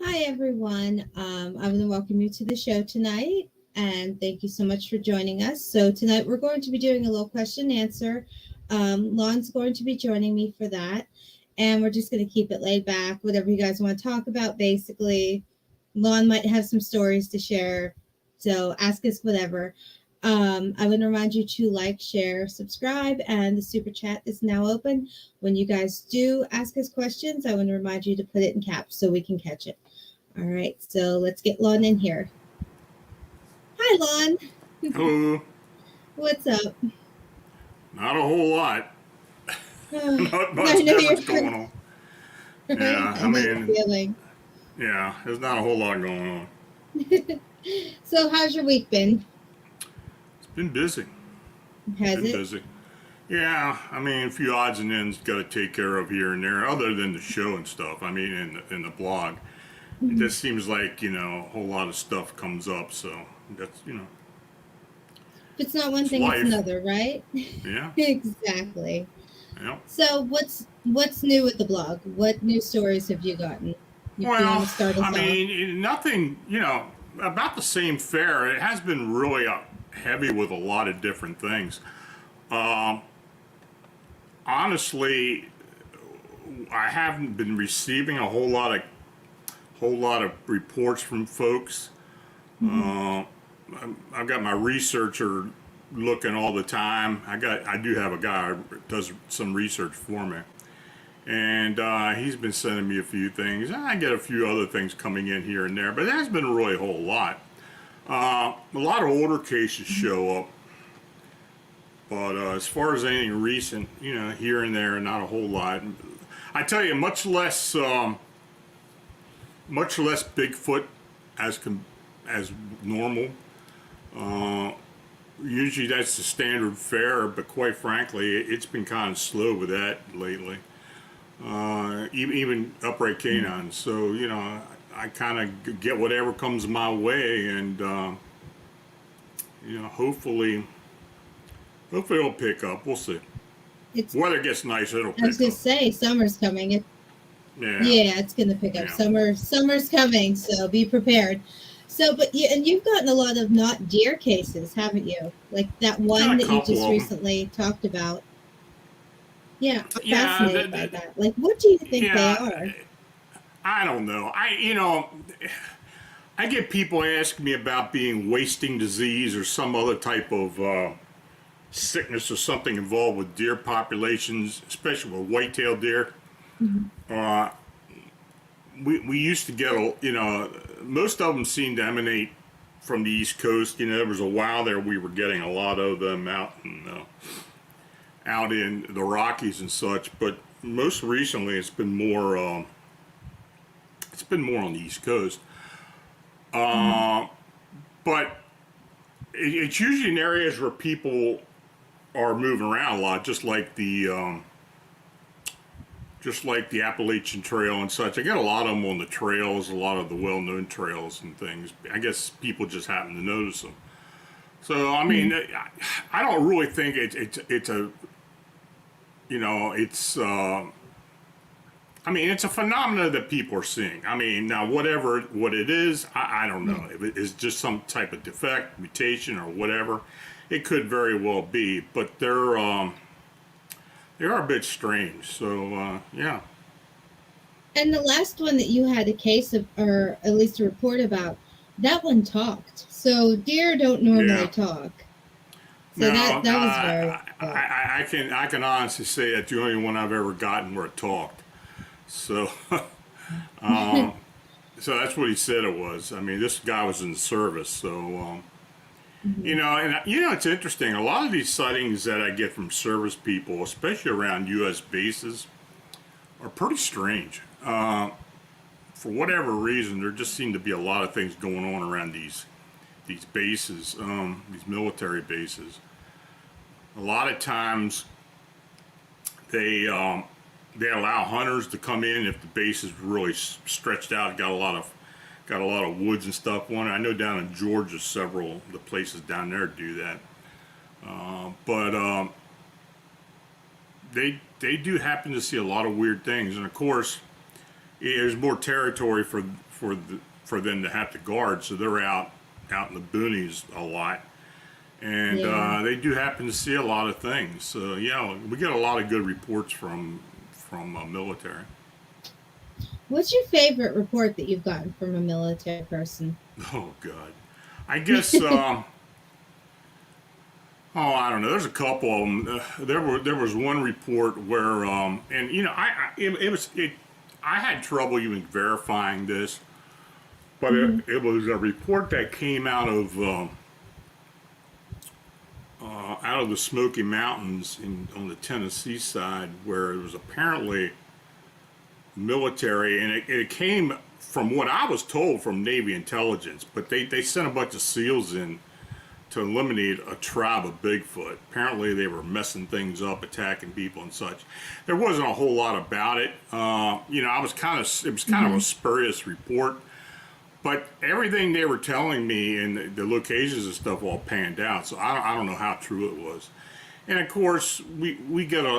Hi, everyone. I want to welcome you to the show tonight, and thank you so much for joining us. So, tonight we're going to be doing a little question and answer. Lon's going to be joining me for that, and we're just going to keep it laid back, whatever you guys want to talk about, basically. Lon might have some stories to share, so ask us whatever. I would remind you to like, share, subscribe, and the super chat is now open. When you guys do ask us questions, I want to remind you to put it in caps so we can catch it. All right, so let's get Lon in here. Hi, Lon. Hello. What's up? Not a whole lot. Not I much know you're. difference going on. Yeah, I know the feeling. yeah, there's not a whole lot going on. So, how's your week been? It's been busy. Has Been it? busy. Yeah, a few odds and ends got to take care of here and there, other than the show and stuff. In the blog, it Mm-hmm. just seems like a whole lot of stuff comes up. So that's. If it's not one It's thing, it's life. another, right? Yeah. Exactly. Yeah. So, what's new with the blog? What new stories have you gotten? If you want Well, to start us off. nothing. About the same fare. It has been really heavy with a lot of different things. Um, Honestly, I haven't been receiving a whole lot of reports from folks. Mm-hmm. Uh, I've got my researcher looking all the time. I do have a guy that does some research for me, and he's been sending me a few things. I get a few other things coming in here and there, but it has been really a whole lot. A lot of older cases show up, but as far as anything recent, here and there, not a whole lot. I tell you, much less Bigfoot as as normal. Uh, Usually that's the standard fare, but quite frankly, it's been kind of slow with that lately. Even upright canines. So I kind of get whatever comes my way, and hopefully it'll pick up. We'll see. It's. Weather gets nice, it'll I was pick gonna up. say summer's coming. Yeah, Yeah, it's gonna pick up. yeah. Summer's coming, so be prepared. So, but you and you've gotten a lot of not deer cases, haven't you? Like that one Got a that you couple just of them. recently talked about. Yeah, I'm Yeah, fascinated by that. Like, what do you think they yeah. are? I don't know. I get people asking me about being wasting disease or some other type of sickness or something involved with deer populations, especially with white-tailed deer. Mhm. Uh, we used to get most of them seem to emanate from the East Coast. There was a while there we were getting a lot of them out in the Rockies and such, but most recently it's been more on the East Coast. Mhm. Uh, but it's usually in areas where people are moving around a lot, just like the Appalachian Trail and such. I get a lot of them on the trails, a lot of the well-known trails and things. I guess people just happen to notice them. So I don't really think it's a it's it's a phenomenon that people are seeing. Now what it is, I don't know. Right. If it is just some type of defect, mutation, or whatever, it could very well be. But they are a bit strange. So yeah. And the last one that you had a case of, or at least a report about, that one talked. So deer don't normally Yeah. talk. So Now, that was very cool. I can honestly say that's the only one I've ever gotten where it talked. So, so that's what he said it was. This guy was in the service, so Mhm. it's interesting. A lot of these sightings that I get from service people, especially around U.S. bases, are pretty strange. For whatever reason, there just seem to be a lot of things going on around these bases, these military bases. A lot of times they allow hunters to come in if the base is really stretched out, got a lot of woods and stuff on it. I know down in Georgia, several of the places down there do that. But they do happen to see a lot of weird things, and of course, there's more territory for them to have to guard. So they're out in the boonies a lot, and Yeah. they do happen to see a lot of things. So yeah, we get a lot of good reports from military. What's your favorite report that you've gotten from a military person? Oh God, I guess. Oh, I don't know. There's a couple of them. There was one report where, and you know, I had trouble even verifying this, but Hmm. it was a report that came out of the Smoky Mountains on the Tennessee side, where it was apparently military, and it came from what I was told from Navy intelligence, but they sent a bunch of SEALs in to eliminate a tribe of Bigfoot. Apparently, they were messing things up, attacking people and such. There wasn't a whole lot about it. You know, it was kind of a spurious report, but everything they were telling me and the locations and stuff all panned out. So I don't know how true it was. And of course, we get a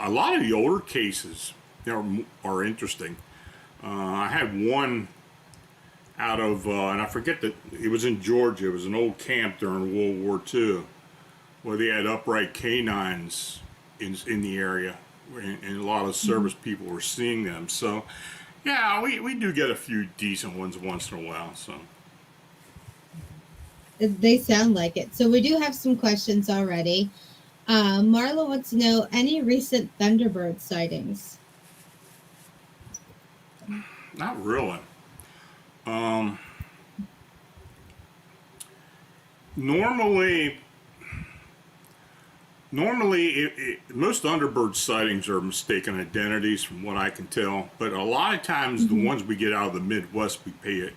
lot of the older cases are interesting. I had one out of, and I forget that it was in Georgia. It was an old camp during World War II where they had upright canines in the area, and a lot of service people were seeing them. So, yeah, we do get a few decent ones once in a while. So, They sound like it. So we do have some questions already. Marla wants to know any recent Thunderbird sightings. not really. Um, normally, most Thunderbird sightings are mistaken identities, from what I can tell. But a lot of times, the ones we get out of the Midwest, we pay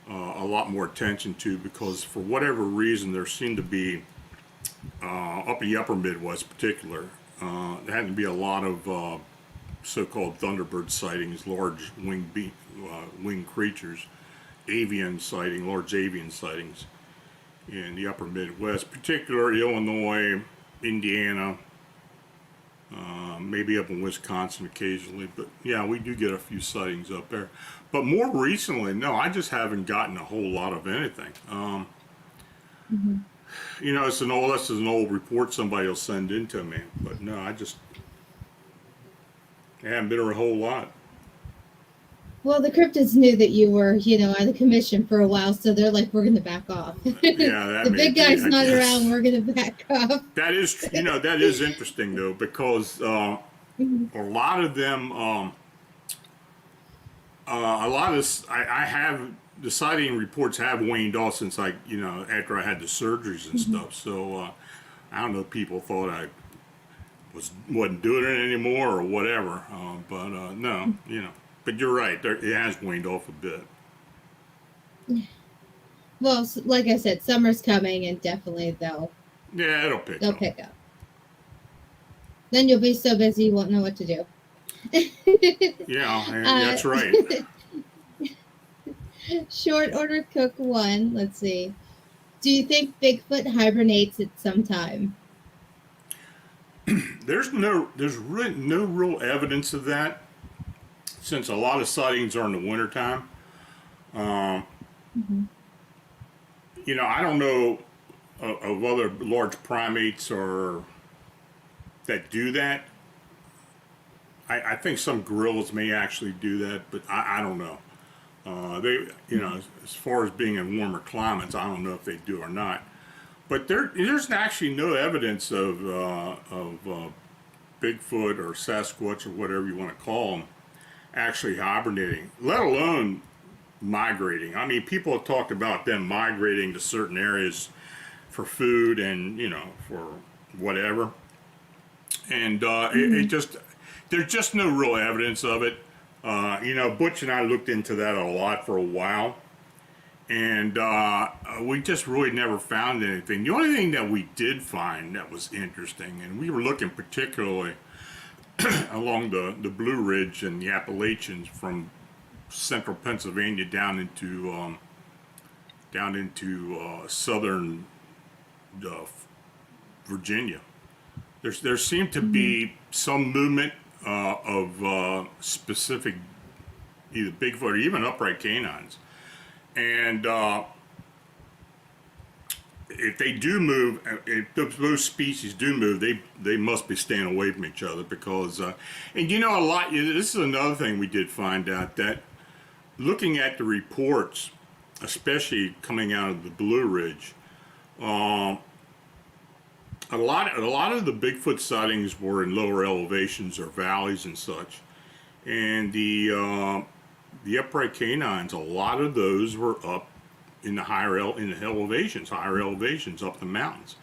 a lot more attention to, because for whatever reason, there seem to be up in the upper Midwest, particular, there had to be a lot of so-called Thunderbird sightings, large winged creatures, large avian sightings in the upper Midwest, particularly Illinois, Indiana, maybe up in Wisconsin occasionally. But yeah, we do get a few sightings up there. But more recently, no, I just haven't gotten a whole lot of anything. You know, this is an old report somebody will send in to me. But no, I haven't been a whole lot. Well, the cryptids knew that you were, on the commission for a while, so they're like, we're going to back off. Yeah, that The may big be, guy's I not guess. around, we're going to back off. That is interesting though, because a lot of them, a lot of this, I have the sighting reports have waned off since after I had the surgeries and stuff. So I don't know if people thought I wasn't doing it anymore or whatever. But no, But you're right, it has waned off a bit. Well, like I said, summer's coming, and definitely Yeah, it'll they'll up. pick up. Then you'll be so busy you won't know what to do. Yeah, uh, that's right. Short order cook one. Let's see. Do you think Bigfoot hibernates at some time? There's really no real evidence of that, since a lot of sightings are in the wintertime. I don't know of other large primates that do that. I think some gorillas may actually do that, but I don't know. As far as being in warmer climates, I don't know if they do or not. But there's actually no evidence of Bigfoot or Sasquatch or whatever you want to call them actually hibernating, let alone migrating. I mean, people have talked about them migrating to certain areas for food and for whatever, and there's just no real evidence of it. Butch and I looked into that a lot for a while, and we just really never found anything. The only thing that we did find that was interesting, and we were looking particularly along the Blue Ridge and the Appalachians from central Pennsylvania down into southern Virginia. There seemed to be some movement of specific either Bigfoot or even upright canines. And if they do move, if those species do move, they must be staying away from each other because, and you know, a lot. This is another thing we did find out, that looking at the reports, especially coming out of the Blue Ridge, a lot of the Bigfoot sightings were in lower elevations or valleys and such, and the upright canines, a lot of those were up in the higher elevations up the mountains.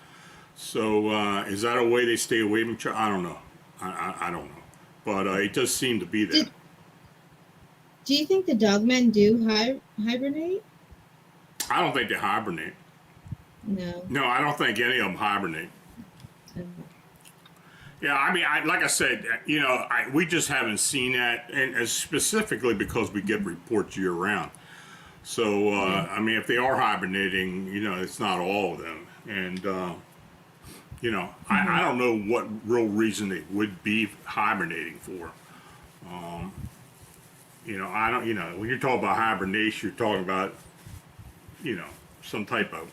So is that a way they stay away from each other? I don't know. I don't know, but it does seem to be that. Do you think the dogmen do hibernate? I don't think they hibernate. No. No, I don't think any of them hibernate. Okay. Yeah, I mean, like I said, you know, we just haven't seen that, and specifically because we get reports year round. So, I mean, if they are hibernating, you know, it's not all of them. And, you know, I don't know what real reason they would be hibernating for. You know, I don't, you know, when you're talking about hibernation, you're talking about, you know, some type of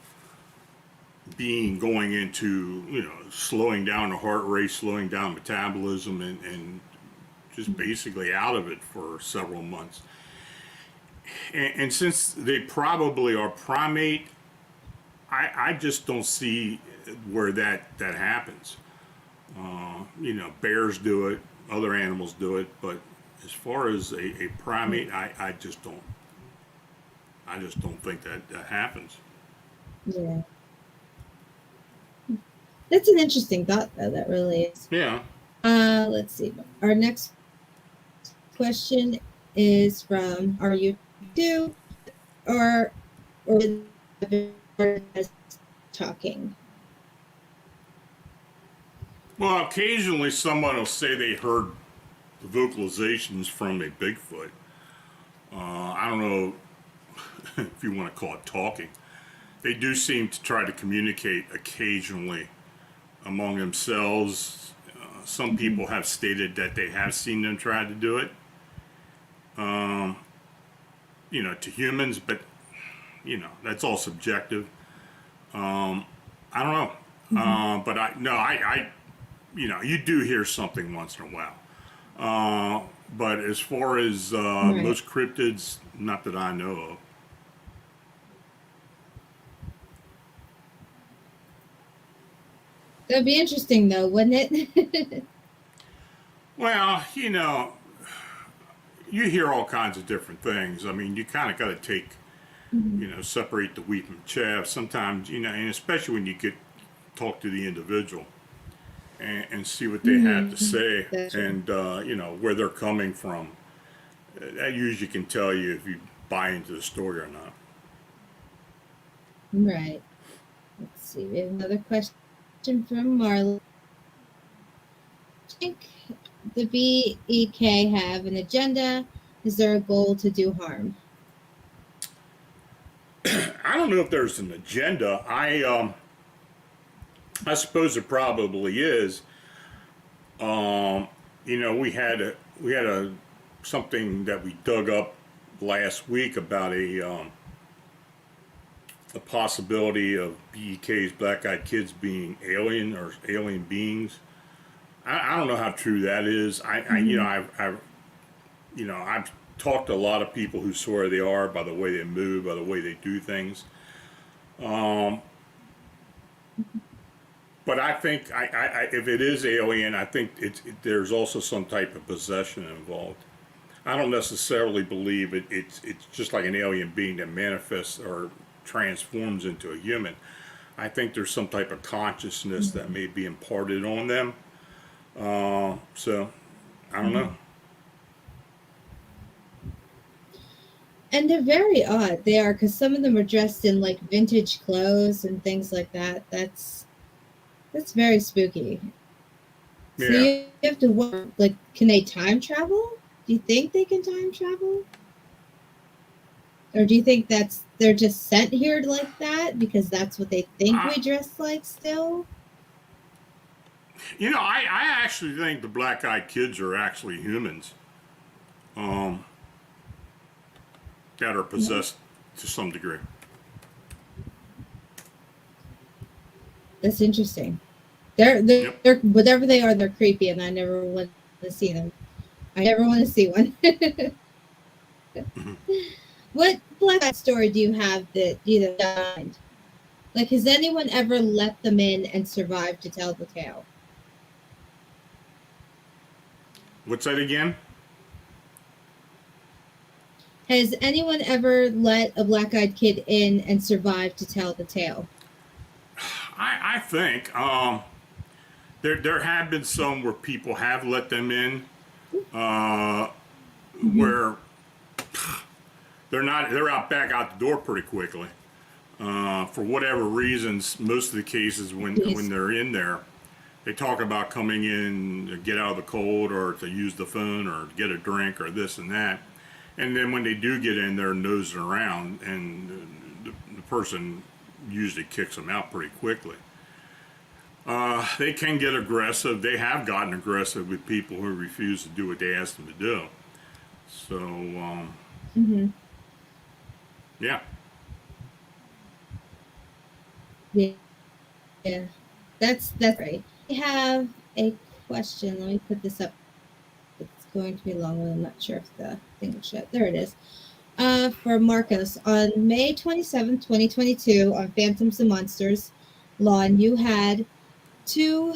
being going into, you know, slowing down the heart rate, slowing down metabolism, and just basically out of it for several months. And since they probably are primate, I just don't see where that happens. You know, bears do it, other animals do it, but as far as a primate, I just don't think that happens. Yeah. That's an interesting thought, though. That really is. Yeah. Let's see. Our next question is from, are you two or talking? Well, occasionally someone will say they heard the vocalizations from a Bigfoot. I don't know if you want to call it talking. They do seem to try to communicate occasionally among themselves. Some people have stated that they have seen them try to do it, you know, to humans, but, you know, that's all subjective. I don't know. But I, you know, you do hear something once in a while. But as far as most cryptids, not that I know of. That'd be interesting, though, wouldn't it? Well, you know, you hear all kinds of different things. I mean, you kind of got to take, you know, separate the wheat from the chaff. Sometimes, you know, and especially when you talk to the individual and see what they have to say, and you know, where they're coming from. That usually can tell you if you buy into the story or not. Right. Let's see. We have another question from Marla. I think the BEK have an agenda. Is there a goal to do harm? I don't know if there's an agenda. I suppose there probably is. You know, we had a something that we dug up last week about a possibility of BEK's black-eyed kids being alien or alien beings. I don't know how true that is. You know, I've talked to a lot of people who swear they are by the way they move, by the way they do things. But I think if it is alien, I think there's also some type of possession involved. I don't necessarily believe it's just like an alien being that manifests or transforms into a human. I think there's some type of consciousness that may be imparted on them. So I don't know. And they're very odd. They are, because some of them are dressed in like vintage clothes and things like that. That's very spooky. Yeah. So you have to wonder, like, can they time travel? Do you think they can time travel? Or do you think they're just sent here like that because that's what they think we dress like still? You know, I actually think the black-eyed kids are actually humans. that are possessed to some degree. That's interesting. Yep. They're whatever they are, they're creepy, and I never want to see them. I never want to see one. Mm-hmm. What black story do you have that you know died? Like, has anyone ever let them in and survived to tell the tale? What's that again? Has anyone ever let a black-eyed kid in and survived to tell the tale? I think there have been some where people have let them in, Mm-hmm. where they're out back out the door pretty quickly. For whatever reasons, most of the cases when Yes. they're in there, they talk about coming in to get out of the cold or to use the phone or to get a drink or this and that. And then when they do get in there nosing around, and the person usually kicks them out pretty quickly. They can get aggressive. They have gotten aggressive with people who refuse to do what they ask them to do. So, Mm-hmm. yeah. Yeah. Yeah. That's right. I have a question. Let me put this up. It's going to be long, and I'm not sure if the thing will shut. There it is. For Marcos, on May 27th, 2022, on Phantoms and Monsters, Lon, you had two,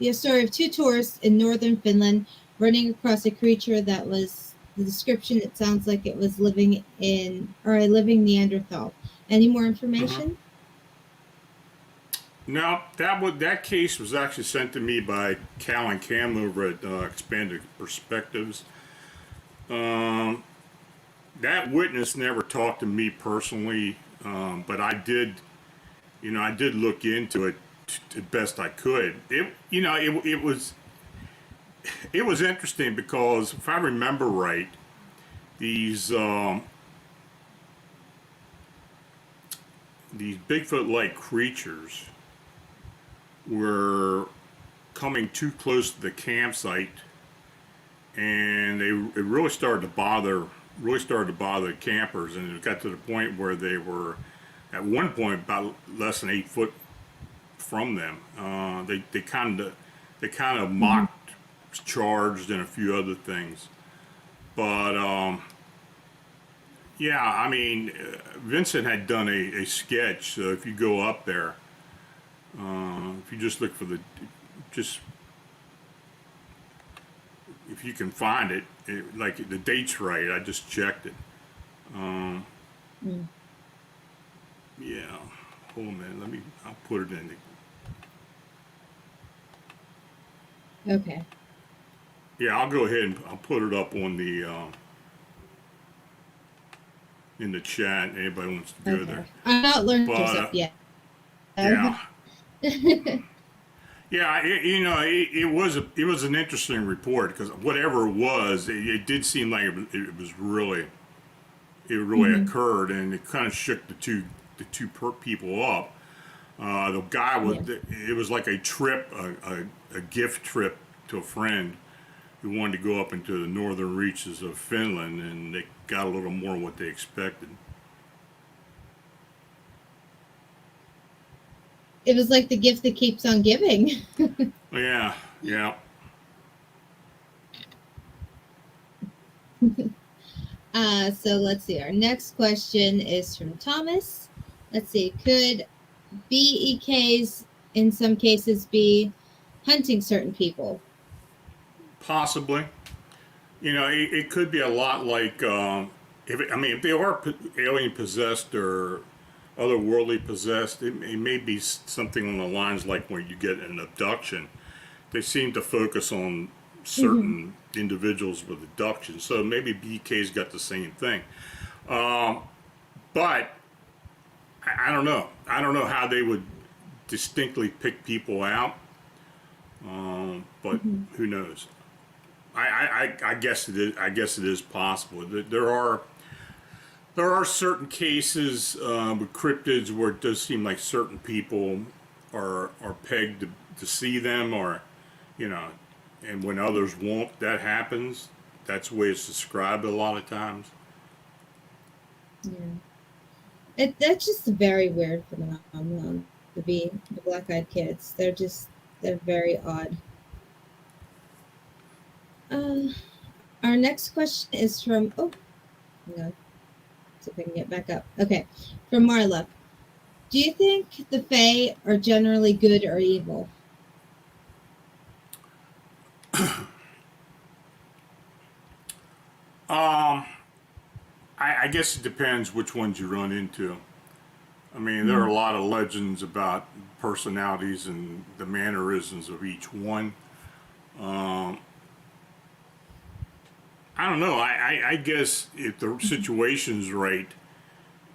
a story of two tourists in northern Finland running across a creature that was, the description, it sounds like it was living in, or a living Neanderthal. Any more Hmm. information? Now that case was actually sent to me by Cal and Cam over at Expanded Perspectives. Um, that witness never talked to me personally, but I did look into it to best I could. It was interesting because if I remember right, these these Bigfoot-like creatures were coming too close to the campsite, and it really started to bother campers, and it got to the point where they were at one point about less than 8 foot from them. They kind of Mm-hmm. mocked, charged, and a few other things. But yeah, I mean, Vincent had done a sketch. So if you go up there, if you just look for just if you can find it, like the date's right. I just checked it. Um, Mm. yeah, hold on a minute. I'll put it in. Okay. Yeah, I'll go ahead and I'll put it up on the in the chat. Anybody wants to go Okay. there, I'm not learning but up yet. yeah, yeah. It was an interesting report because whatever it was, it did seem like it was really it really Mm-hmm. occurred, and it kind of shook people up. The guy was Yeah. it was like a trip, a gift trip to a friend who wanted to go up into the northern reaches of Finland, and they got a little more than what they expected. It was like the gift that keeps on giving. Yeah, yeah. So let's see. Our next question is from Thomas. Let's see. Could BEKs in some cases be hunting certain people? Possibly. It could be a lot like if they are alien possessed or otherworldly possessed, it may be something on the lines like when you get an abduction. They seem to focus on Mm-hmm. certain individuals with abduction, so maybe BK's got the same thing. Um, but I don't know. I don't know how they would distinctly pick people out. But Mm-hmm. who knows? I guess it is. I guess it is possible. There are certain cases with cryptids where it does seem like certain people are pegged to see them, or you know, and when others won't, that happens. That's the way it's described a lot of times. Yeah. That's just a very weird phenomenon to be the black-eyed kids. They're very odd. Uh, our next question is from hang on, see if I can get back up. Okay, from Marla. Do you think the Fae are generally good or evil? Um, I guess it depends which ones you run into. I mean, there are Mm, a lot of legends about personalities and the mannerisms of each one. Um, I don't know. I guess if the situation's right,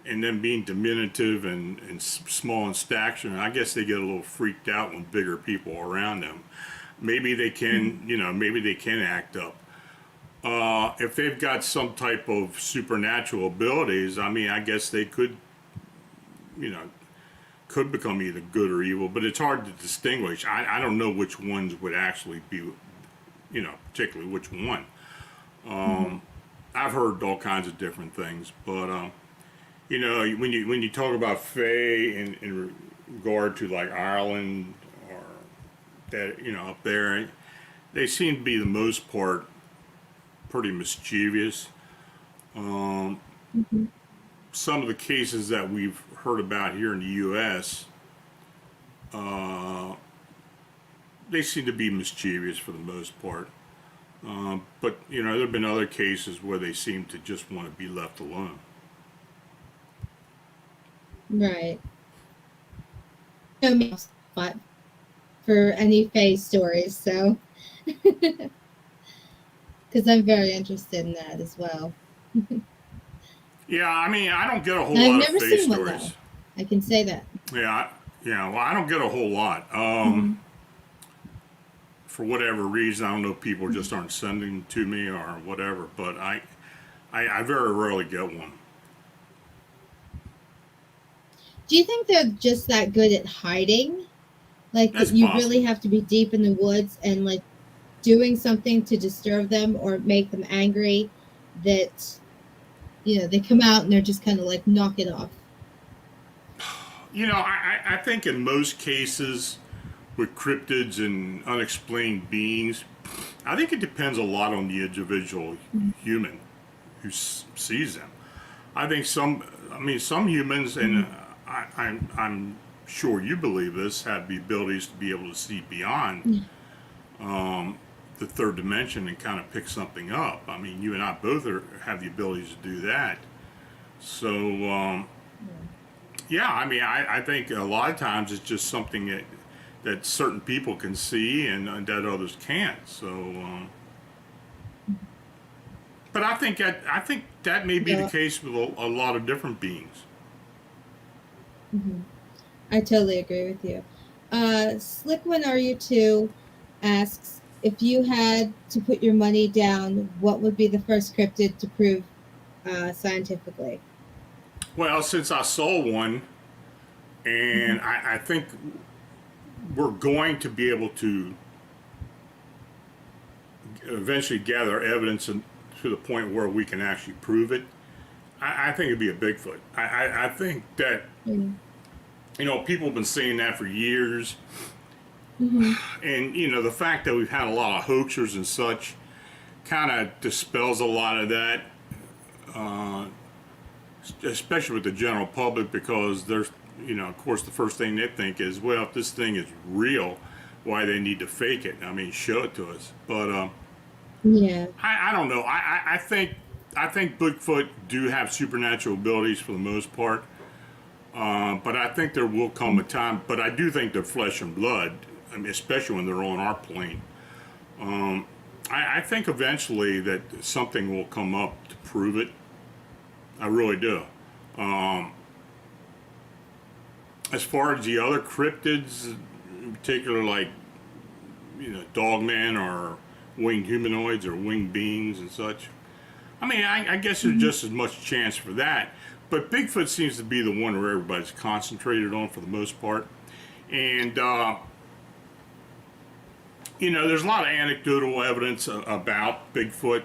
and them being diminutive and small in stature, I guess they get a little freaked out when bigger people are around them. Maybe they mm, can, maybe they can act up. If they've got some type of supernatural abilities, I mean, I guess they you know, could become either good or evil, but it's hard to distinguish. I don't know which ones would actually be, particularly which one. mhm. I've heard all kinds of different things, but when you talk about Fae in regard to like Ireland or that up there, they seem to be the most part pretty mischievous. Um, Mhm. some of the cases that we've heard about here in the U.S., uh, they seem to be mischievous for the most part. But there have been other cases where they seem to just want to be left alone. Right. No me spot for any Fae stories, so because I'm very interested in that as well. Yeah, I mean, I don't get a whole I've lot of never Fae seen one stories. though. I can say that. Yeah, well, I don't get a whole lot. Hmm. For whatever reason, I don't know if people just aren't sending to me or whatever, but I very rarely get one. Do you think they're just that good at hiding? Like That's that you really possible. have to be deep in the woods and like doing something to disturb them or make them angry that they come out and they're just kind of like knock it off. I think in most cases with cryptids and unexplained beings, I think it depends a lot on the individual human who sees them. I think some humans, and Mm-hmm. I'm sure you believe this, have the abilities to be able to see beyond the third dimension and kind of pick something up. I mean, you and I both have the abilities to do that. So, yeah, I mean, I think a lot of times it's just something that certain people can see and that others can't. So, but I think that may be the Yeah. case with a lot of different beings. Mm-hmm. I totally agree with you. Slick One Are You Two asks if you had to put your money down, what would be the first cryptid to prove scientifically? Well, since I saw one, Mm-hmm. and I think we're going to be able to eventually gather evidence to the point where we can actually prove it. I think it'd be a Bigfoot. I think that people have been saying that for years, Mm-hmm. and the fact that we've had a lot of hoaxers and such kind of dispels a lot of that, uh, especially with the general public, because there's of course the first thing they think is, well, if this thing is real, why they need to fake it? I mean, show it to us. But Yeah. I don't know. I think Bigfoot do have supernatural abilities for the most part. But I think there will come a time. But I do think they're flesh and blood. I mean, especially when they're on our plane. I think eventually that something will come up to prove it. I really do. Um, as far as the other cryptids, in particular, like dogman or winged humanoids or winged beings and such, I mean, I guess there's Mm-hmm. just as much chance for that. But Bigfoot seems to be the one where everybody's concentrated on for the most part. And, there's a lot of anecdotal evidence about Bigfoot.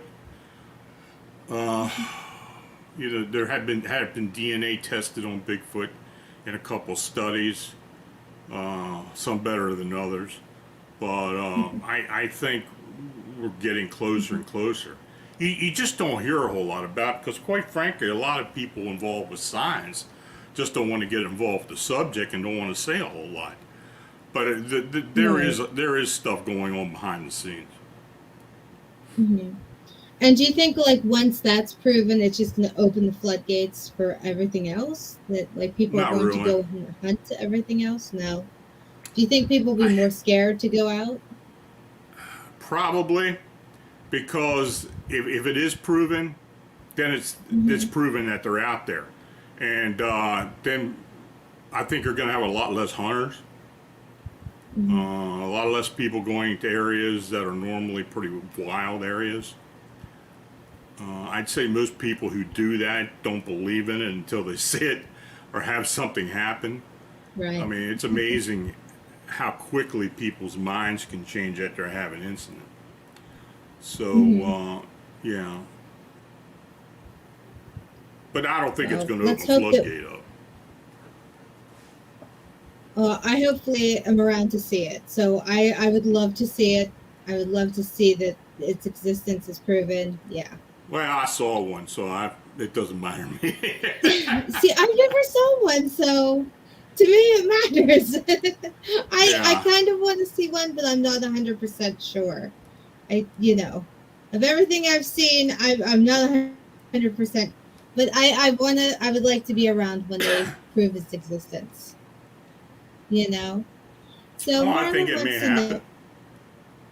there had been DNA tested on Bigfoot in a couple studies, some better than others, but I think we're getting closer and closer. You just don't hear a whole lot about it because, quite frankly, a lot of people involved with science just don't want to get involved with the subject and don't want to say a whole lot. But there is stuff going on behind the scenes. Mm-hmm. And do you think, like, once that's proven, it's just going to open the floodgates for everything else? That, like, people are going to go and hunt to everything else? No. Do you think people will be more scared to go out? Probably, because if it is proven, then it's proven that they're out there, and then I think you're going to have a lot less hunters, a lot less people going to areas that are normally pretty wild areas. I'd say most people who do that don't believe in it until they see it or have something happen. Right. I mean, it's amazing how quickly people's minds can change after having an incident. So, yeah. But I don't think it's going to open a floodgate up. Well, I hopefully am around to see it. So I would love to see it. I would love to see that its existence is proven. Yeah. Well, I saw one, so it doesn't matter to me. See, I've never saw one, so to me it matters. I kind of want to see one, but I'm not 100% sure. Of everything I've seen, I'm not 100%, but I would like to be around when they prove its existence. So I think it may happen.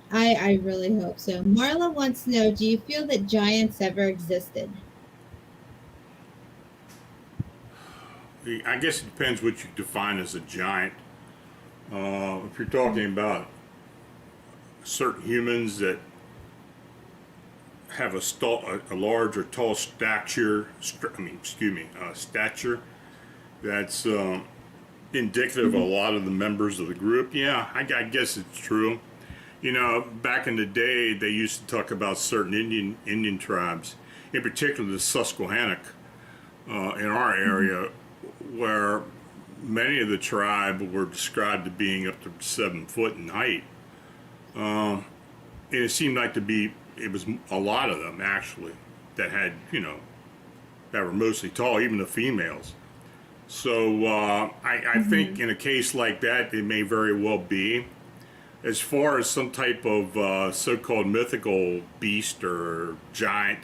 I really hope so. Marla wants to know, do you feel that giants ever existed? I guess it depends what you define as a giant. If you're talking about certain humans that have a large or tall stature, that's indicative of a lot of the members of the group. Yeah, I guess it's true. Back in the day, they used to talk about certain Indian tribes, in particular the Susquehannock in our area, where many of the tribe were described to being up to 7 foot in height. And it seemed like it was a lot of them actually that had, that were mostly tall, even the females. So I think in a case like that, it may very well be. As far as some type of so-called mythical beast or giant,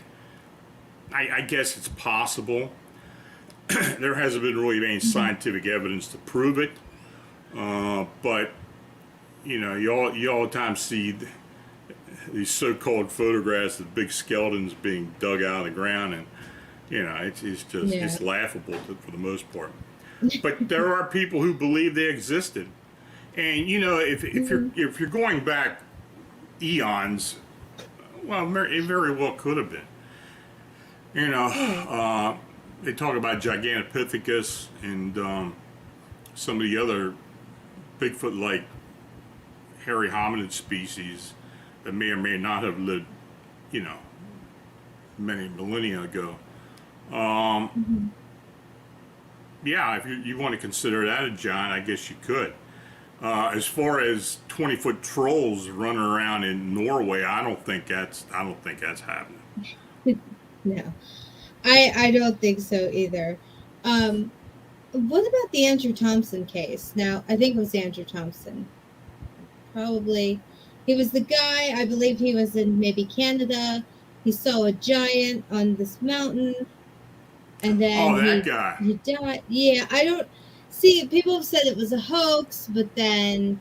I guess it's possible. There hasn't been really any scientific evidence to prove it, but you all the time see these so-called photographs of big skeletons being dug out of the ground, and it's laughable for the most part. But there are people who believe they existed. And if you're going back eons, well, it very well could have been. They talk about Gigantopithecus and some of the other Bigfoot-like hairy hominid species that may or may not have lived, many millennia ago. Yeah, if you want to consider that a giant, I guess you could. As far as 20-foot trolls running around in Norway, I don't think that's happening. No, I don't think so either. What about the Andrew Thompson case? Now, I think it was Andrew Thompson. Probably, he was the guy. I believe he was in maybe Canada. He saw a giant on this mountain, and then guy. He died. Yeah, I don't. See, people have said it was a hoax, but then,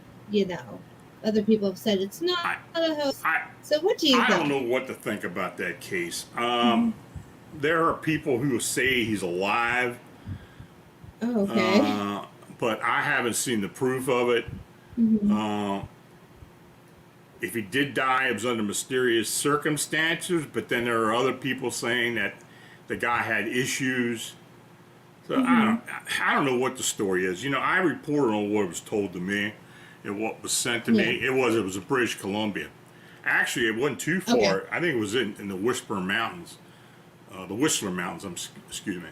other people have said it's not a hoax. So what do you think? I don't know what to think about that case. There are people who say he's alive. Oh, okay. But I haven't seen the proof of it. If he did die, it was under mysterious circumstances, but then there are other people saying that the guy had issues. So I don't know what the story is. I reported on what was told to me and what was sent to me. It was in British Columbia. Actually, it wasn't too far. Okay. I think it was in the Whisper Mountains. the Whistler Mountains. Excuse me.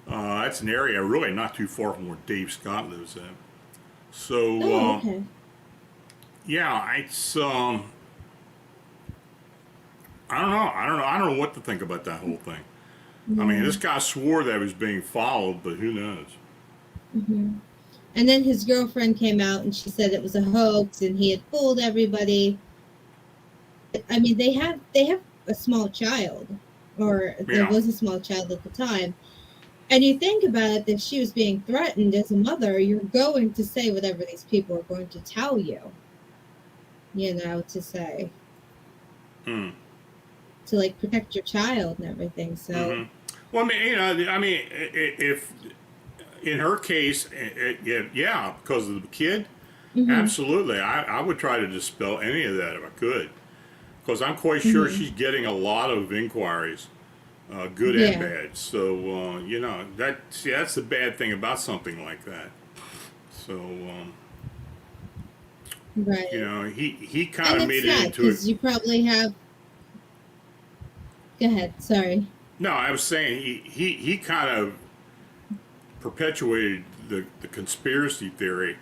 That's an area really not too far from where Dave Scott lives at. So Oh, okay. yeah, it's I don't know. I don't know what to think about that whole thing. I mean, Yeah. this guy swore that he was being followed, but who knows? Hmm. And then his girlfriend came out and she said it was a hoax and he had fooled everybody. I mean, they have a small child, or there Yeah, was a small child at the time. And you think about it, if she was being threatened as a mother, you're going to say whatever these people are going to tell you, to say, mm. to like protect your child and everything. So, Hmm. Well, I mean, if in her case, yeah, because of the kid, hmm absolutely, I would try to dispel any of that if I could, because I'm quite sure hmm she's getting a lot of inquiries, good and yeah, bad. So that's the bad thing about something like that. So right. he kind And of it's made it sad into it. because you probably have, go ahead, sorry. No, I was saying he kind of perpetuated the conspiracy theory,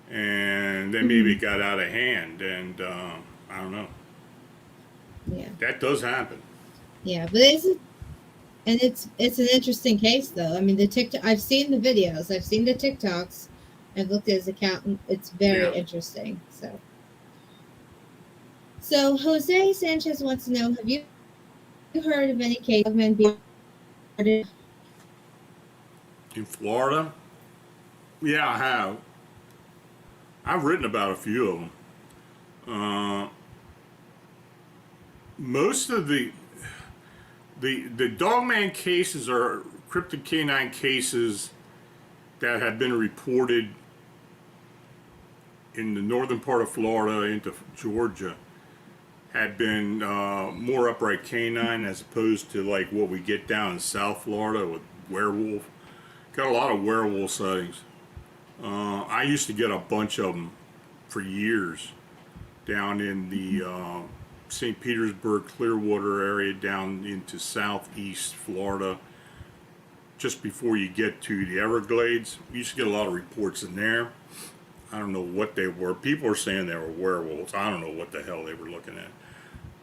and then maybe Hmm. it got out of hand, and I don't know. Yeah, That does happen. yeah, but it's an interesting case though. I mean, the TikTok, I've seen the videos, I've seen the TikToks, I've looked at his account, and it's very Yeah. interesting. So Jose Sanchez wants to know: have you heard of any case of men being reported? In Florida, yeah, I have. I've written about a few of them. Uh, most of the dogman cases are cryptid canine cases that have been reported in the northern part of Florida into Georgia had been more upright canine as opposed to like what we get down in South Florida with werewolf. Got a lot of werewolf sightings. I used to get a bunch of them for years down in the St. Petersburg, Clearwater area down into southeast Florida. Just before you get to the Everglades, we used to get a lot of reports in there. I don't know what they were. People are saying they were werewolves. I don't know what the hell they were looking at.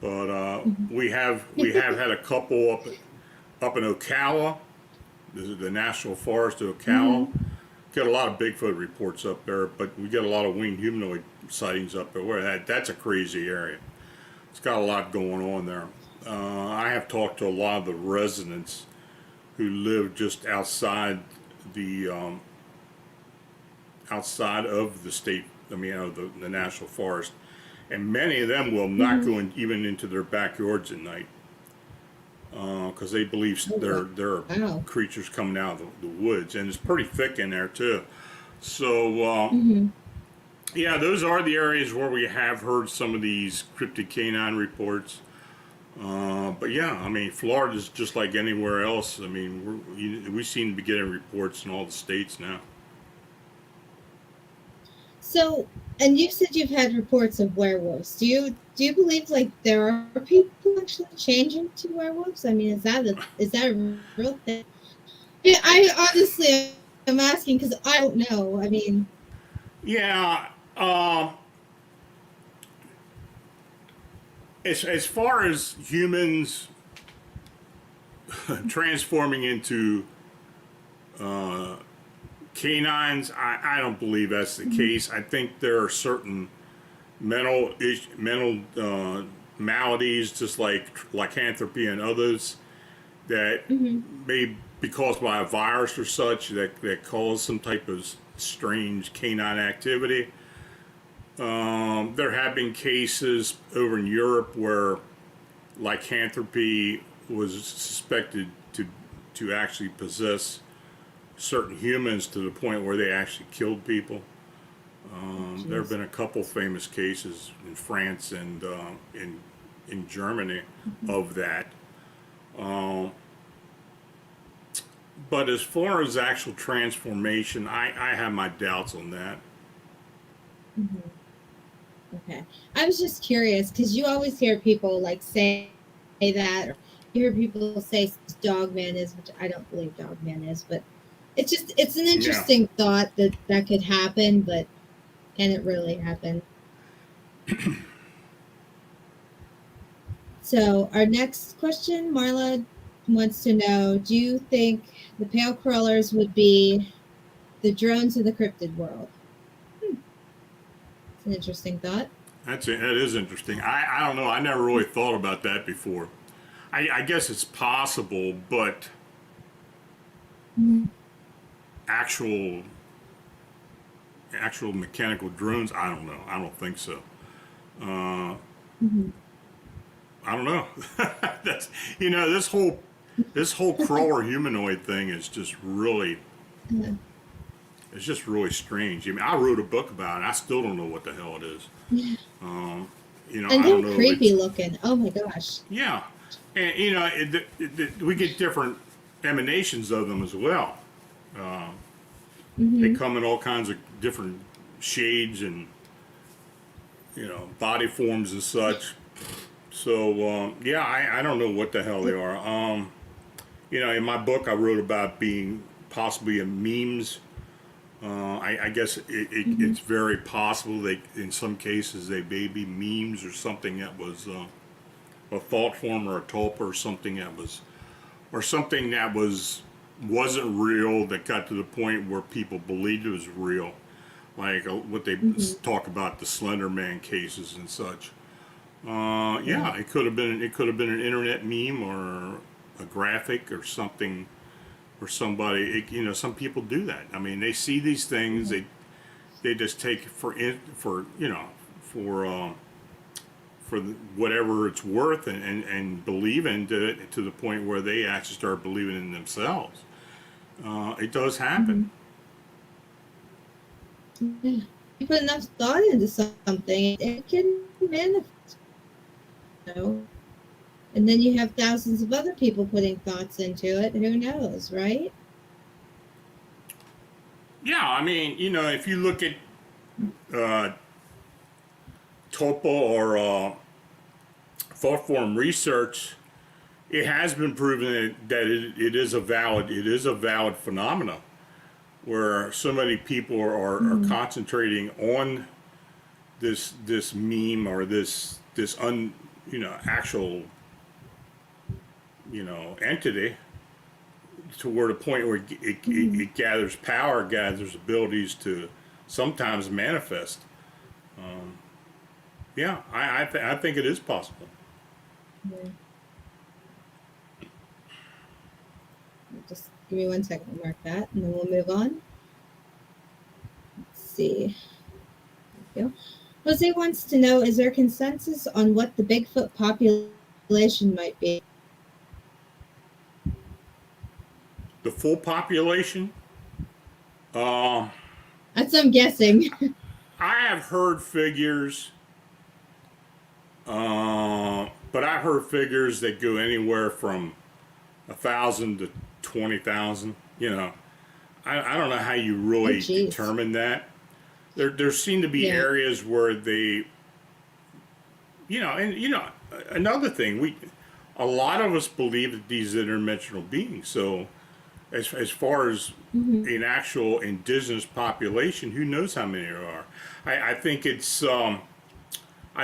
But we have had a couple up in Ocala, the National Forest of Ocala. Mm-hmm. Get a lot of Bigfoot reports up there, but we get a lot of winged humanoid sightings up there. That's a crazy area. It's got a lot going on there. I have talked to a lot of the residents who live just the outside of the state. I mean, the national forest, and many of them will not Mm-hmm. go even into their backyards at night because they believe Oh, there are wow. creatures coming out of the woods, and it's pretty thick in there too. So Mm-hmm. yeah, those are the areas where we have heard some of these cryptid canine reports. But yeah, I mean, Florida's just like anywhere else. I mean, we seem to be getting reports in all the states now. So, and you said you've had reports of werewolves. Do you believe like there are people actually changing to werewolves? I mean, is that a real thing? Yeah, I honestly am asking because I don't know. I mean, Yeah, as far as humans transforming into canines, I don't believe that's the mhm, case. I think there are certain mental maladies, just like lycanthropy and others, that mhm, may be caused by a virus or such that cause some type of strange canine activity. There have been cases over in Europe where lycanthropy was suspected to actually possess certain humans to the point where they actually killed people. There have jeez. been a couple famous cases in France and in Germany Mhm, of that. Um, but as far as actual transformation, I have my doubts on that. mhm. Okay. I was just curious because you always hear people like say that, or you hear people say dogman is, which I don't believe dogman is, but it's an interesting thought that could happen, but can it really happen? So our next question, Marla wants to know, do you think the pale crawlers would be the drones of the cryptid world? It's an interesting thought. That is interesting. I don't know. I never really thought about that before. I guess it's possible, but actual mechanical drones, I don't know. I don't think so. I don't know. That's this whole crawler humanoid thing is just really it's just really strange. I mean, I wrote a book about it. I still don't know what the hell it is. And I don't know. Creepy looking. Oh my gosh. Yeah, and we get different emanations of them as well. They come in all kinds of different shades and body forms and such. So I don't know what the hell they are. In my book I wrote about being possibly in memes. I guess it's very possible that in some cases they may be memes or something that was a thought form or a tulpa or something that wasn't real that got to the point where people believed it was real, like what they talk about the Slender Man cases and such. It could have been an internet meme or a graphic or something, or somebody. Some people do that. I mean, they see these things, they just take it for whatever it's worth and believe into it to the point where they actually start believing in themselves. It does happen. Yeah. You put enough thought into something, it can manifest. And then you have thousands of other people putting thoughts into it. Who knows, right? Yeah, I mean, if you look at topo or thought form research, it has been proven that it is a valid phenomenon where so many people are concentrating on this meme or this actual entity to where the point where it gathers power, gathers abilities to sometimes manifest. I think it is possible. Yeah. Just give me 1 second to mark that, and then we'll move on. Let's see. There we go. Jose wants to know, is there consensus on what the Bigfoot population might be? The full population? That's what I'm guessing. I have heard figures, but I've heard figures that go anywhere from 1,000 to 20,000. I don't know how you really determine that. There seem to be areas where they, another thing, a lot of us believe that these interdimensional beings. So, as far as an actual indigenous population, who knows how many there are? I think it's, I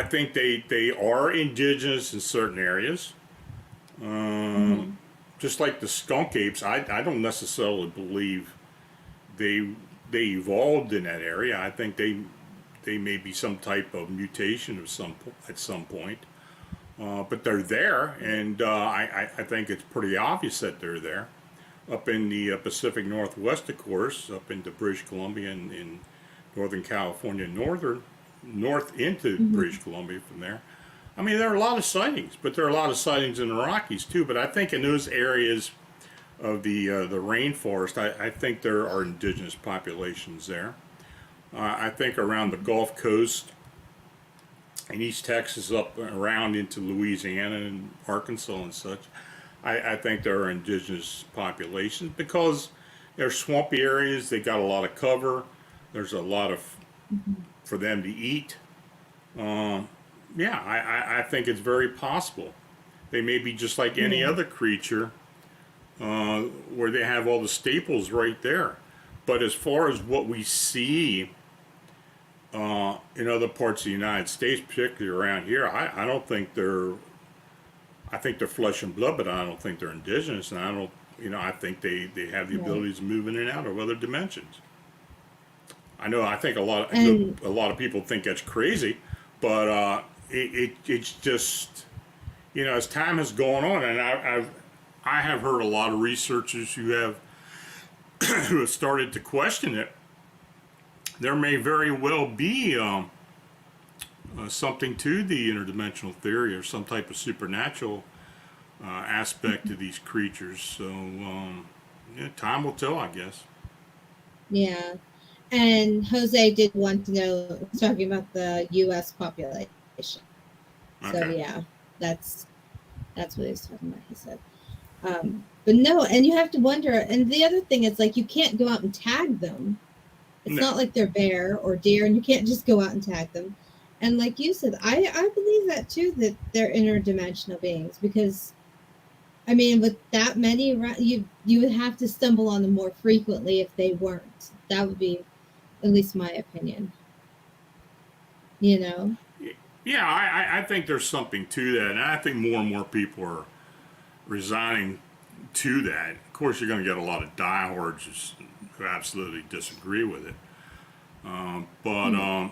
think they are indigenous in certain areas. Just like the skunk apes, I don't necessarily believe they evolved in that area. I think they may be some type of mutation at some point, but they're there, and I think it's pretty obvious that they're there. Up in the Pacific Northwest, of course, up into British Columbia and in Northern California, north into British Columbia from there. I mean, there are a lot of sightings, but there are a lot of sightings in the Rockies too. But I think in those areas of the rainforest, I think there are indigenous populations there. I think around the Gulf Coast in East Texas up around into Louisiana and Arkansas and such, I think there are indigenous populations because they're swampy areas. They got a lot of cover. There's a lot of for them to eat. I think it's very possible They may be just like any other creature, where they have all the staples right there. But as far as what we see in other parts of the United States, particularly around here, I don't think they're. I think they're flesh and blood, but I don't think they're indigenous, and I don't. I think they have the abilities to move in and out of other dimensions. I know. I think a lot of people think that's crazy, but it's just as time has gone on, and I have heard a lot of researchers who have who have started to question it. There may very well be something to the interdimensional theory, or some type of supernatural aspect to these creatures. So time will tell, I guess. Yeah. And Jose did want to know, talking about the U.S. population. Okay. So yeah, that's what he was talking about. He said, but no, and you have to wonder. And the other thing is, like, you can't go out and tag them. It's not like they're bear or deer, and you can't just go out and tag them. And like you said, I believe that too, that they're interdimensional beings, because I mean, with that many, you would have to stumble on them more frequently if they weren't. That would be at least my opinion. Yeah, I think there's something to that, and I think more and more people are resigning to that. Of course, you're going to get a lot of diehards who absolutely disagree with it, but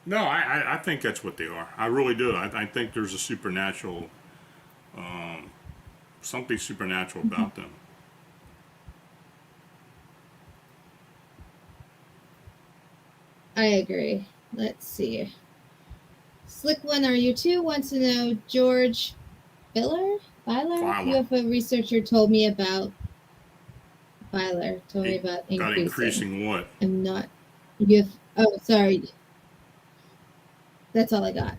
no, I think that's what they are. I really do. I think there's a supernatural, something supernatural about them. I agree. Let's see. Slick One, are you too? Wants to know, George Biller? UFO researcher told me about Increasing what? I'm not. Oh, sorry. That's all I got.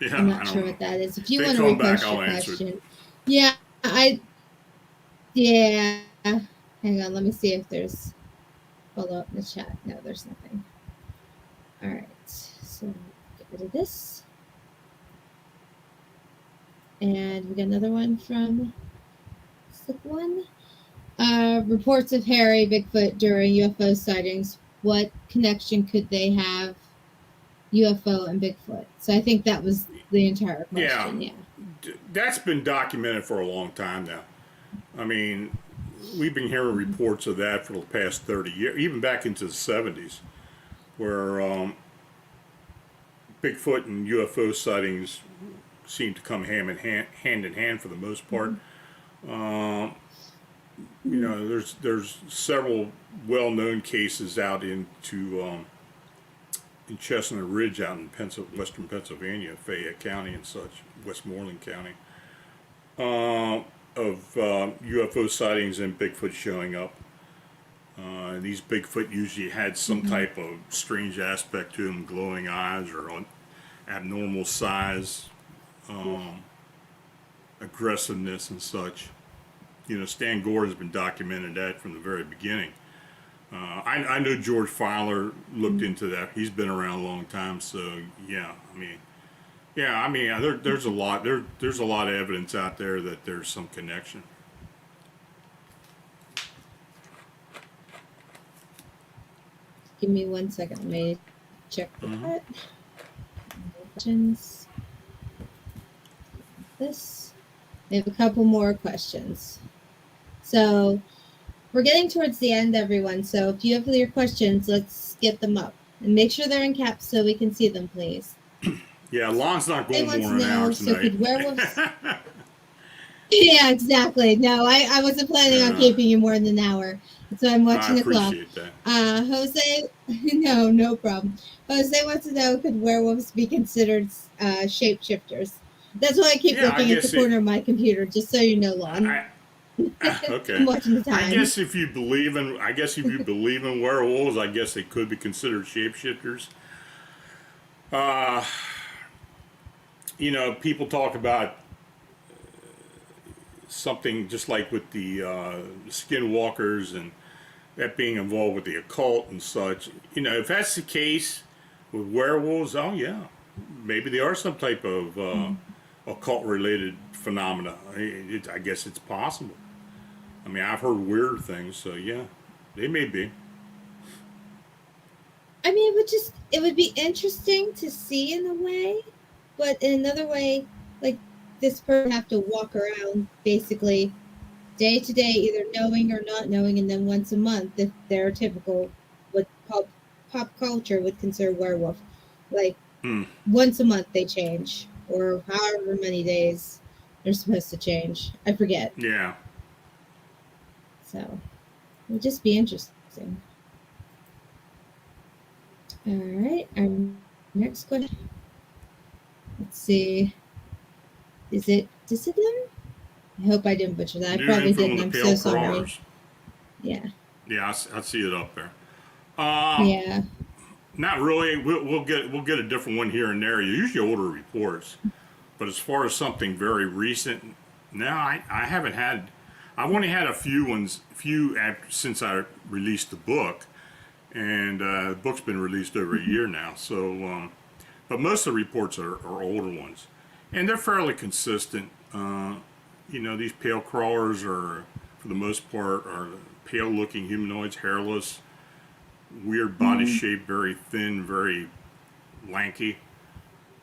Yeah, I'm not sure what that is. If you want to come back, repost I'll your answer question. it. Yeah, yeah. Hang on, let me see if there's follow up in the chat. No, there's nothing. All right, so get rid of this. And we got another one from Slick One. Reports of hairy Bigfoot during UFO sightings. What connection could they have, UFO and Bigfoot? So I think that was the entire question. Yeah. That's been documented for a long time now. I mean, we've been hearing reports of that for the past 30 years, even back into the 70s, where Bigfoot and UFO sightings seem to come hand in hand for the most part. There's several well-known cases out in Chestnut Ridge, out in western Pennsylvania, Fayette County and such, Westmoreland County, of UFO sightings and Bigfoot showing up. These Bigfoot usually had some type of strange aspect to them, glowing eyes or abnormal size, aggressiveness and such. Stan Gore has been documenting that from the very beginning. I know George Fowler looked into that. He's been around a long time, so there's a lot of evidence out there that there's some connection. Give me 1 second. Let me check that. Questions. This. We have a couple more questions. So we're getting towards the end, everyone. So if you have your questions, let's get them up. And make sure they're in caps so we can see them, please. Yeah, Lon's not going more than an hour tonight. So could werewolves... Yeah, exactly. No, I wasn't planning on keeping you more than an hour. So I'm watching the clock. I appreciate that. Jose, no problem. Jose wants to know, could werewolves be considered shapeshifters? That's why I keep looking at the corner of my computer, just so you know, Lon. Okay. I'm watching the time. I guess if you believe in werewolves, I guess they could be considered shapeshifters. People talk about something just like with the skinwalkers and that being involved with the occult and such. If that's the case with werewolves, oh yeah, maybe they are some type of occult-related phenomena. I guess it's possible. I mean, I've heard weird things, so yeah, they may be. I mean, it would be interesting to see in a way, but in another way, like this person have to walk around basically day to day, either knowing or not knowing, and then once a month, if they're typical, what pop culture would consider werewolf, like Hmm. once a month they change, or however many days they're supposed to change. I forget. Yeah. So it would just be interesting. All right, our next question. Let's see. Is it them? I hope I didn't butcher that. I New probably info on didn't. the I'm pale so sorry. crawlers. Yeah. Yeah, I see it up there. Yeah. Not really. We'll get a different one here and there. Usually older reports, but as far as something very recent, no, I haven't had. I've only had a few after, since I released the book, and the book's been released over a year now. So, but most of the reports are older ones, and they're fairly consistent. These pale crawlers are, for the most part, are pale-looking humanoids, hairless, weird body shape, very thin, very lanky.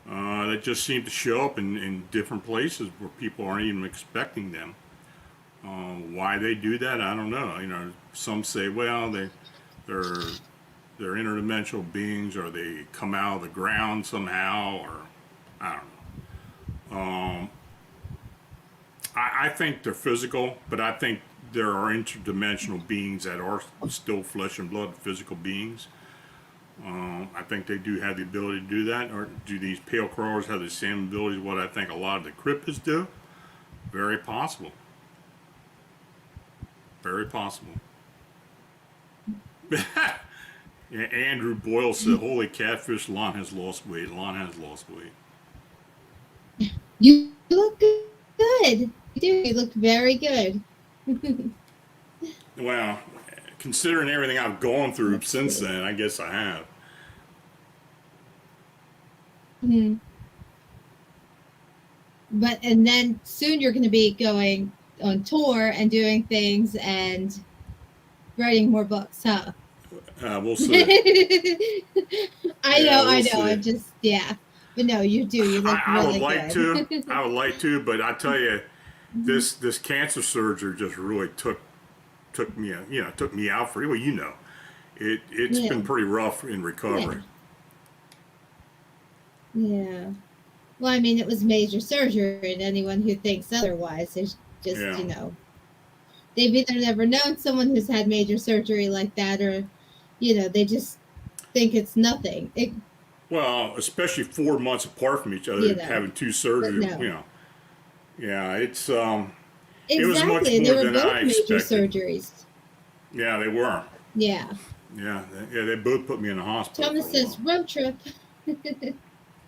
That just seem to show up in different places where people aren't even expecting them. Why they do that, I don't know. Some say, well, they're interdimensional beings, or they come out of the ground somehow, or I don't know. I think they're physical, but I think there are interdimensional beings that are still flesh and blood, physical beings. I think they do have the ability to do that. Or do these pale crawlers have the same abilities what I think a lot of the cryptids do? Very possible. Very possible. Yeah, Andrew Boyle said, "Holy catfish, Lon has lost weight. Lon has lost weight." You look good. You do. You look very good. Well, considering everything I've gone through since then, I guess I have. Mm-hmm. And then soon you're going to be going on tour and doing things and writing more books, huh? We'll see. I Yeah, know. we'll see. I'm just, yeah. But no, you do. You look I really would like good. to. I would like to, but I tell you, this cancer surgery just really took me took me out for, well, it's Yeah. been pretty rough in recovery. Yeah. Well, I mean, it was major surgery, and anyone who thinks otherwise is just, Yeah. They've either never known someone who's had major surgery like that, or, they just think it's nothing. Well, especially 4 months apart from each other, having two But surgeries. no. Yeah, it was much Exactly, and they more were than both I major expected. surgeries. Yeah, they were. Yeah. Yeah, they both put me in the hospital Thomas for a says while. road trip.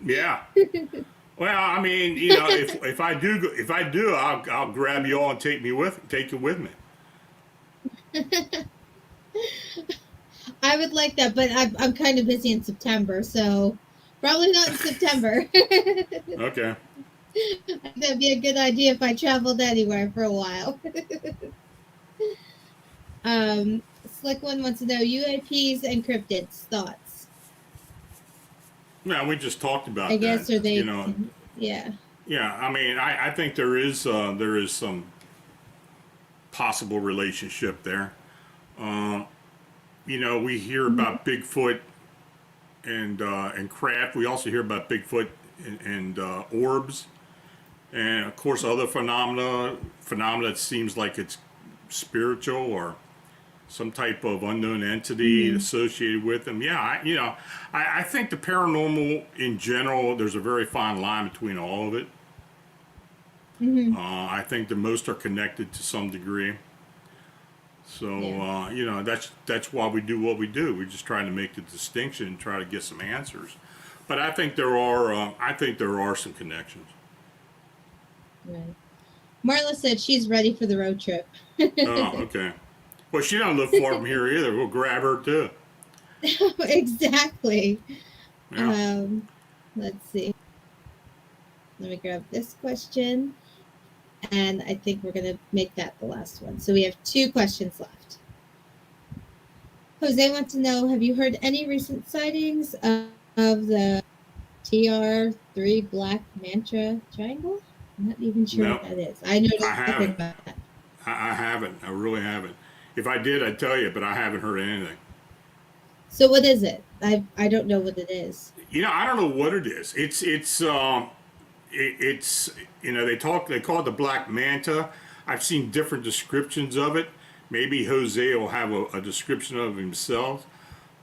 Yeah. Well, I mean, if I do, I'll grab you all and take you with me. I would like that, but I'm kind of busy in September, so probably not in September. Okay. That'd be a good idea if I traveled anywhere for a while. Slick One wants to know UAPs and cryptids thoughts. Yeah, we just talked about I that. guess are they? Yeah. Yeah. I mean, I think there is some possible relationship there. We hear about Bigfoot and craft. We also hear about Bigfoot and orbs, and of course other phenomena that seems like it's spiritual or some type of unknown entity associated with them. Yeah, I think the paranormal in general, there's a very fine line between all of it. I think the most are connected to some degree. So that's why we do what we do. We're just trying to make the distinction and try to get some answers. But I think there are some connections. Right. Marla said she's ready for the road trip. Oh, okay. Well, she don't live far from here either. We'll grab her too. Exactly. Yeah. Let's see. Let me grab this question. And I think we're going to make that the last one. So we have 2 questions left. Jose wants to know, have you heard any recent sightings of the TR3 Black Manta Triangle? I'm not even sure No, what that is. I know I nothing haven't. about that. I haven't. I really haven't. If I did, I'd tell you, but I haven't heard anything. So what is it? I don't know what it is. I don't know what it is. It's they call it the black manta. I've seen different descriptions of it. Maybe Jose will have a description of himself,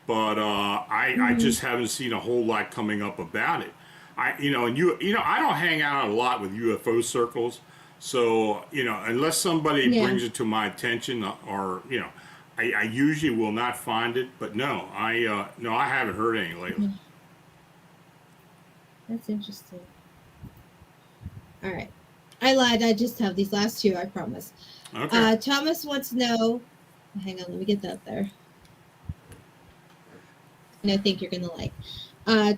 but I just haven't seen a whole lot coming up about it. I don't hang out a lot with UFO circles, so unless somebody Yeah. brings it to my attention, or I usually will not find it. But no, I haven't heard any lately. That's interesting. All right. I lied. I just have these last 2, I promise. Okay. Thomas wants to know. Hang on, let me get that there. And I think you're going to like.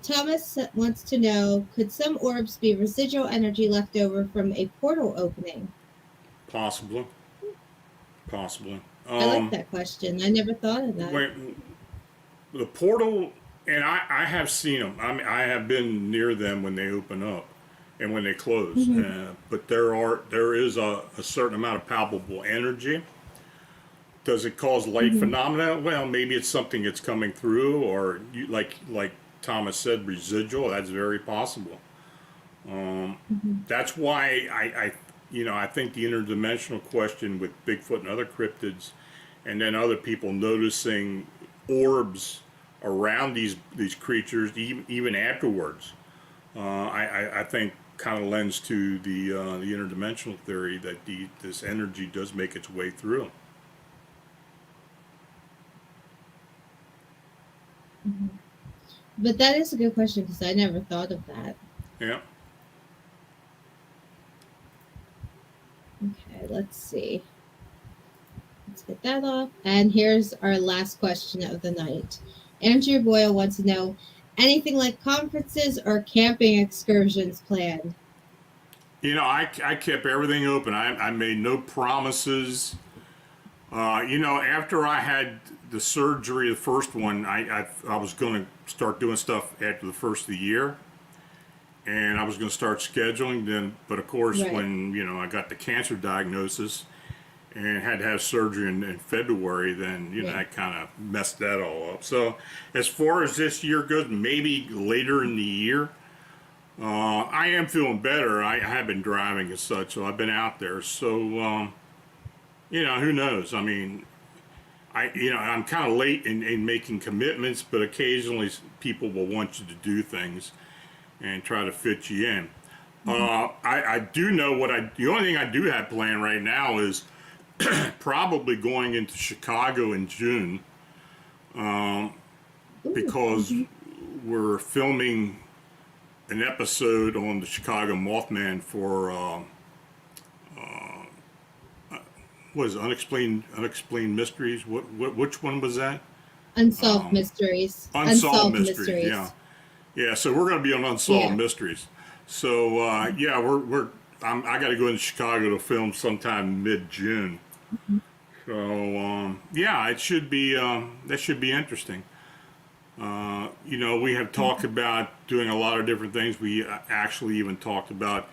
Thomas wants to know, could some orbs be residual energy left over from a portal opening? Possibly. Possibly. I like that question. I never thought of that. When the portal, and I have seen them. I have been near them when they open up and when they close. But there is a certain amount of palpable energy. Does it cause light phenomena? Well, maybe it's something that's coming through, or like Thomas said, residual. That's very possible. That's why I think the interdimensional question with Bigfoot and other cryptids, and then other people noticing orbs around these creatures even afterwards, I think kind of lends to the interdimensional theory that this energy does make its way through. But that is a good question because I never thought of that. Yeah. Okay, let's see. Let's get that off. And here's our last question of the night. Andrew Boyle wants to know, anything like conferences or camping excursions planned? I kept everything open. I made no promises. After I had the surgery, the first one, I was going to start doing stuff after the first of the year, and I was going to start scheduling then. But of course, Right. when I got the cancer diagnosis and had to have surgery in February, then I kind of messed that all up. So as far as this year goes, maybe later in the year. I am feeling better. I have been driving and such, so I've been out there. So who knows? I mean, I'm kind of late in making commitments, but occasionally people will want you to do things and try to fit you in. I do know the only thing I do have planned right now is probably going into Chicago in June, because we're filming an episode on the Chicago Mothman for what is it, unexplained mysteries? Which one was that? Unsolved mysteries. Unsolved mysteries. Yeah. So we're going to be on Unsolved Mysteries. So I got to go into Chicago to film sometime mid-June. So it should be that should be interesting. We have talked about doing a lot of different things. We actually even talked about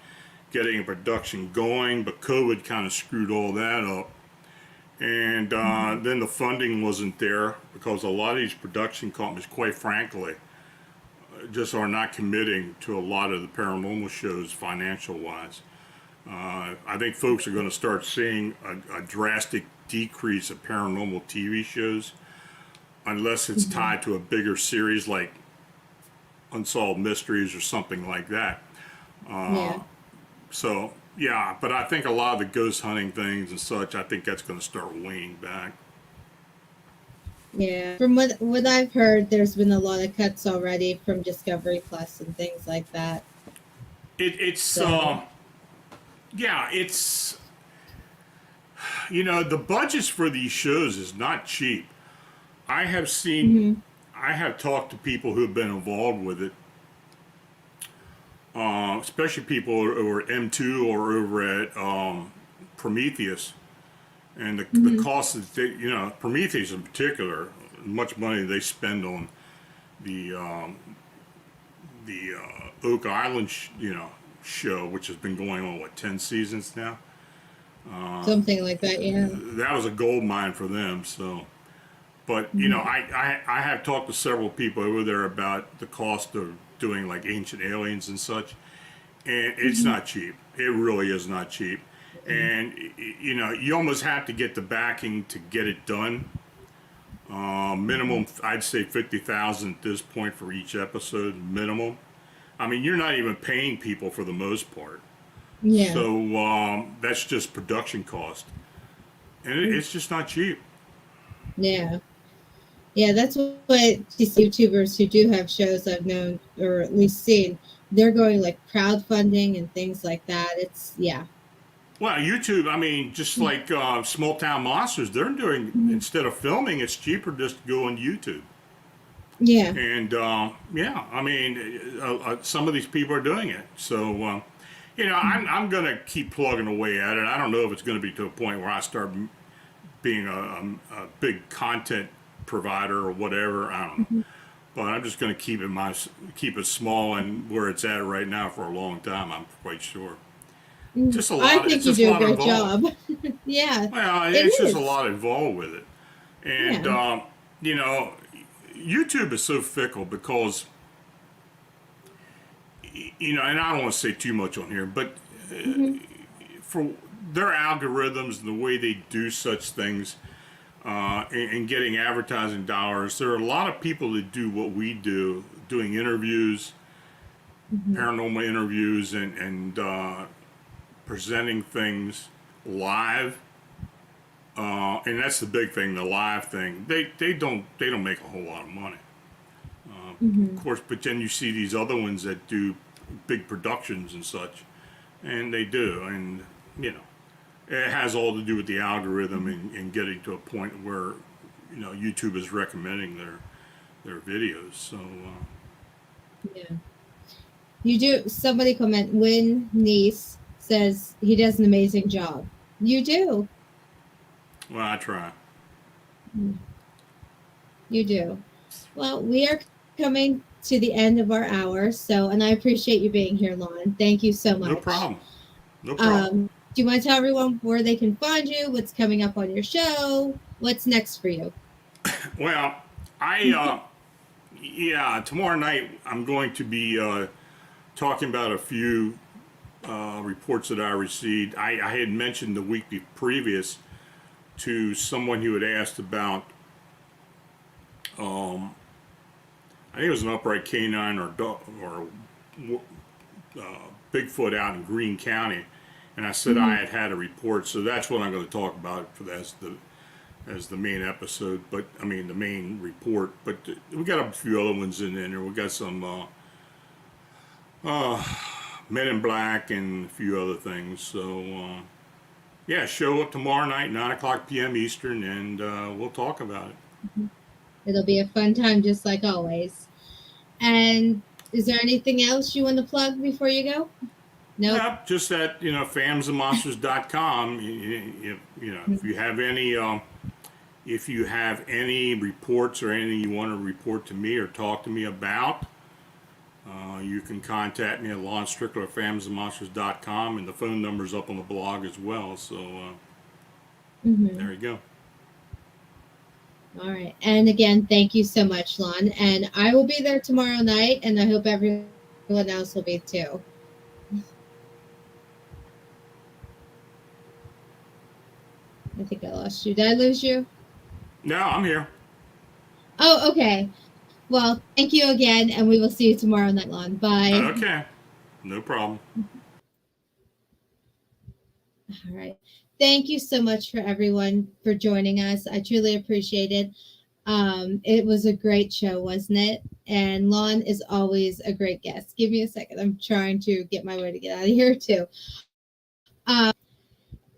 getting a production going, but COVID kind of screwed all that up. And then the funding wasn't there because a lot of these production companies, quite frankly, just are not committing to a lot of the paranormal shows financial-wise. I think folks are going to start seeing a drastic decrease of paranormal TV shows unless it's tied to a bigger series like Unsolved Mysteries or something like that. But I think a lot of the ghost hunting things and such, I think that's going to start waning back. Yeah, from what I've heard, there's been a lot of cuts already from Discovery Plus and things like that. It's the budgets for these shows is not cheap. I have seen, I have talked to people who have been involved with it. especially people over at M2 or over at Prometheus, and the cost that they, Prometheus in particular, much money they spend on the Oak Island, show, which has been going on 10 seasons now. Something like that, yeah. That was a gold mine for them. So, but I have talked to several people over there about the cost of doing like Ancient Aliens and such, and it's not cheap. It really is not cheap, and you almost have to get the backing to get it done. Minimum, I'd say 50,000 at this point for each episode, minimum. I mean, you're not even paying people for the most part. Yeah. So that's just production cost, and it's just not cheap. Yeah. Yeah, that's what these YouTubers who do have shows I've known or at least seen, they're going like crowdfunding and things like that. It's, yeah. Well, YouTube, I mean, just like Small Town Monsters, they're doing, instead of filming, it's cheaper just to go on YouTube. Yeah. And, yeah, I mean, some of these people are doing it. So, I'm going to keep plugging away at it. I don't know if it's going to be to a point where I start being a big content provider or whatever. I don't know. But I'm just going to keep it small and where it's at right now for a long time, I'm quite sure. Just a lot. I think you do a great job. Yeah. Well, it's just a lot involved with it. And, YouTube is so fickle because, and I don't want to say too much on here, but for their algorithms and the way they do such things and getting advertising dollars, there are a lot of people that do what we do, doing interviews, paranormal interviews, and presenting things live. And that's the big thing, the live thing. They don't make a whole lot of money, of course. But then you see these other ones that do big productions and such, and they do, and it has all to do with the algorithm and getting to a point where YouTube is recommending their videos. So yeah, you do. Somebody comment. Win Niece says he does an amazing job. You do. Well, I try. You do. Well, we are coming to the end of our hour, and I appreciate you being here, Lon. Thank you so much. No problem. No problem. Do you want to tell everyone where they can find you, what's coming up on your show, what's next for you? Well, tomorrow night I'm going to be talking about a few reports that I received. I had mentioned the week previous to someone who had asked about, I think it was an upright canine or Bigfoot out in Greene County, and I said I had a report, so that's what I'm going to talk about as the main episode. But I mean the main report. But we got a few other ones in there. We got some Men in Black and a few other things. So. Yeah, show up tomorrow night, 9:00 p.m. Eastern, and we'll talk about it. It'll be a fun time, just like always. And is there anything else you want to plug before you go? No. Nope, just that famsandmonsters.com. If you have any reports or anything you want to report to me or talk to me about, you can contact me at Lon Strickler at famsandmonsters.com, and the phone number's up on the blog as well. So there you go. All right. And again, thank you so much, Lon. And I will be there tomorrow night, and I hope everyone else will be too. I think I lost you. Did I lose you? No, I'm here. Oh, okay. Well, thank you again, and we will see you tomorrow night, Lon. Bye. Okay. No problem. All right. Thank you so much for everyone for joining us. I truly appreciate it. It was a great show, wasn't it? And Lon is always a great guest. Give me a second. I'm trying to get my way to get out of here, too.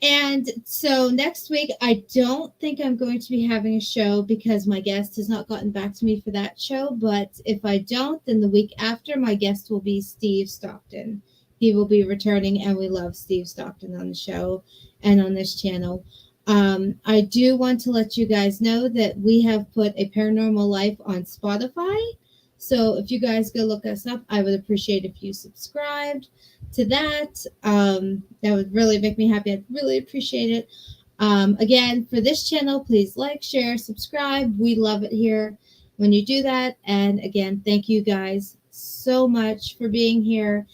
And so next week, I don't think I'm going to be having a show because my guest has not gotten back to me for that show. But if I don't, then the week after, my guest will be Steve Stockton. He will be returning, and we love Steve Stockton on the show and on this channel. I do want to let you guys know that we have put a Paranormal Life on Spotify. So if you guys go look us up, I would appreciate if you subscribed to that. That would really make me happy. I'd really appreciate it. Again, for this channel, please like, share, subscribe. We love it here when you do that. And again, thank you guys so much for being here.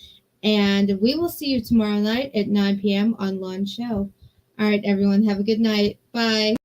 And we will see you tomorrow night at 9 p.m. on Lon's show. All right, everyone, have a good night. Bye.